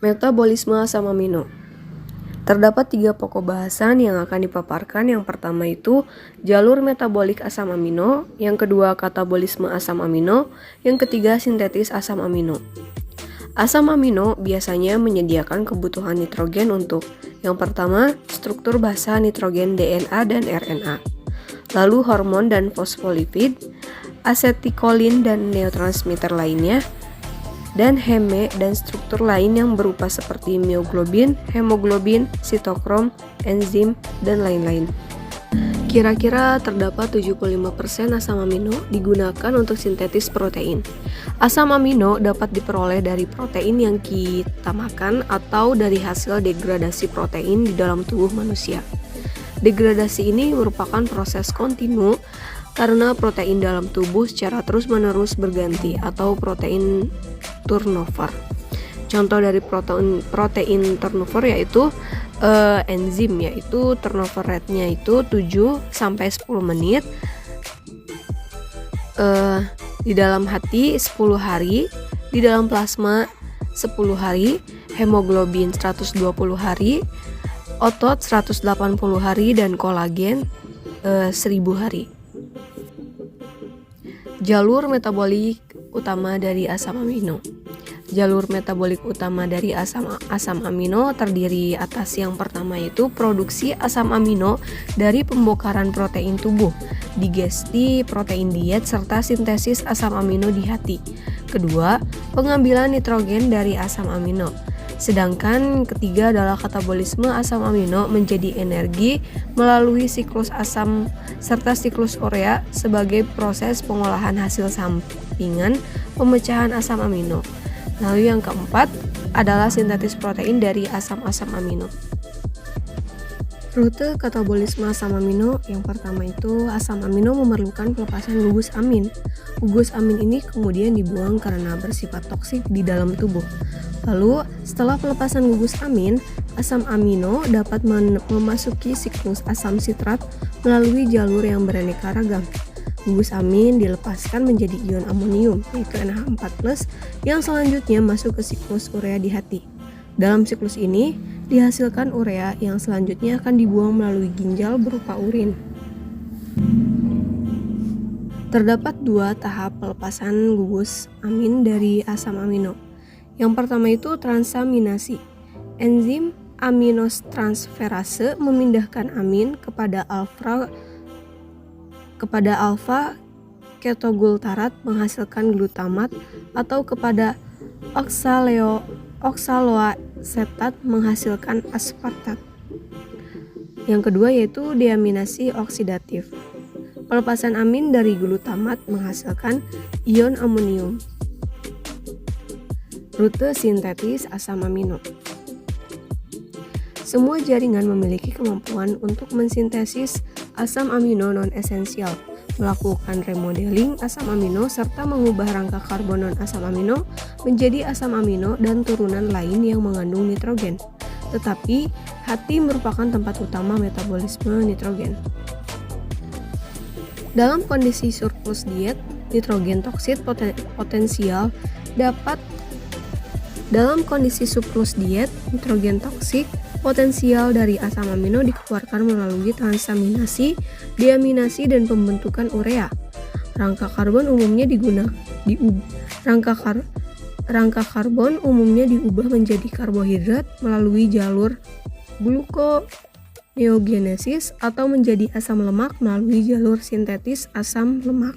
Metabolisme asam amino. Terdapat 3 pokok bahasan yang akan dipaparkan. Yang pertama itu jalur metabolik asam amino, yang kedua katabolisme asam amino, yang ketiga sintetis asam amino. Asam amino biasanya menyediakan kebutuhan nitrogen untuk yang pertama struktur basa nitrogen DNA dan RNA, lalu hormon dan fosfolipid, asetikolin dan neurotransmitter lainnya, dan heme dan struktur lain yang berupa seperti mioglobin, hemoglobin, sitokrom, enzim, dan lain-lain. Kira-kira terdapat 75% asam amino digunakan untuk sintetis protein. Asam amino dapat diperoleh dari protein yang kita makan atau dari hasil degradasi protein di dalam tubuh manusia. Degradasi ini merupakan proses kontinu karena protein dalam tubuh secara terus-menerus berganti atau protein turnover. Contoh dari protein turnover yaitu enzim, yaitu turnover rate-nya itu 7-10 menit, di dalam hati 10 hari, di dalam plasma 10 hari, hemoglobin 120 hari, otot 180 hari, dan kolagen 1000 hari. Jalur metabolik utama dari asam amino. Jalur metabolik utama dari asam amino terdiri atas yang pertama yaitu produksi asam amino dari pembongkaran protein tubuh, digesti protein diet, serta sintesis asam amino di hati. Kedua, pengambilan nitrogen dari asam amino. Sedangkan ketiga adalah katabolisme asam amino menjadi energi melalui siklus asam serta siklus urea sebagai proses pengolahan hasil sampingan pemecahan asam amino. Lalu yang keempat adalah sintetis protein dari asam-asam amino. Rute katabolisme asam amino. Yang pertama itu asam amino memerlukan pelepasan gugus amin. Gugus amin ini kemudian dibuang karena bersifat toksik di dalam tubuh. Lalu setelah pelepasan gugus amin, asam amino dapat memasuki siklus asam sitrat melalui jalur yang beraneka ragam. Gugus amin dilepaskan menjadi ion amonium, yaitu NH4+, yang selanjutnya masuk ke siklus urea di hati. Dalam siklus ini, dihasilkan urea yang selanjutnya akan dibuang melalui ginjal berupa urin. Terdapat 2 tahap pelepasan gugus amin dari asam amino. Yang pertama itu transaminasi. Enzim aminotransferase memindahkan amin kepada alfa ketogultarat menghasilkan glutamat atau kepada oksaloasetat menghasilkan aspartat. Yang kedua yaitu deaminasi oksidatif. Pelepasan amin dari glutamat menghasilkan ion amonium. Rute sintetis asam amino. Semua jaringan memiliki kemampuan untuk mensintesis asam amino non-esensial, melakukan remodeling asam amino, serta mengubah rangka karbon non-asam amino menjadi asam amino dan turunan lain yang mengandung nitrogen. Tetapi, hati merupakan tempat utama metabolisme nitrogen. Dalam kondisi surplus diet, nitrogen toksik potensial dapat dari asam amino dikeluarkan melalui transaminasi, deaminasi, dan pembentukan urea. Rangka karbon umumnya diubah menjadi karbohidrat melalui jalur gluconeogenesis atau menjadi asam lemak melalui jalur sintetis asam lemak.